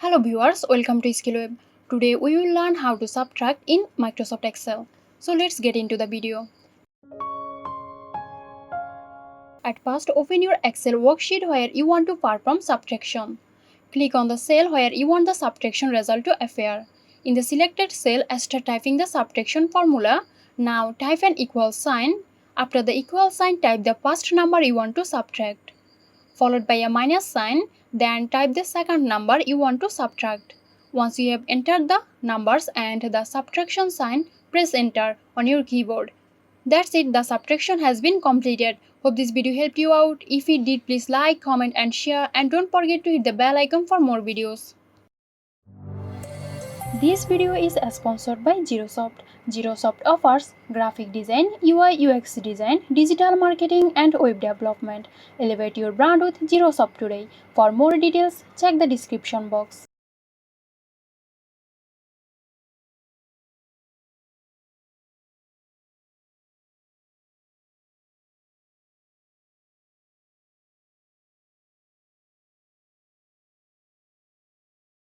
Hello viewers, welcome to SkillWeb. Today we will learn how to subtract in Microsoft Excel. So let's get into the video. At first, open your Excel worksheet where you want to perform subtraction. Click on the cell where you want the subtraction result to appear. In the selected cell, start typing the subtraction formula. Now type an equal sign. After the equal sign, type the first number you want to subtract, followed by a minus sign, then type the second number you want to subtract. Once you have entered the numbers and the subtraction sign, press enter on your keyboard. That's it, the subtraction has been completed. Hope this video helped you out. If it did, please like, comment and share, and don't forget to hit the bell icon for more videos. This video is sponsored by Xirosoft. Xirosoft offers graphic design, UI UX design, digital marketing and web development. Elevate your brand with Xirosoft today. For more details, check the description box.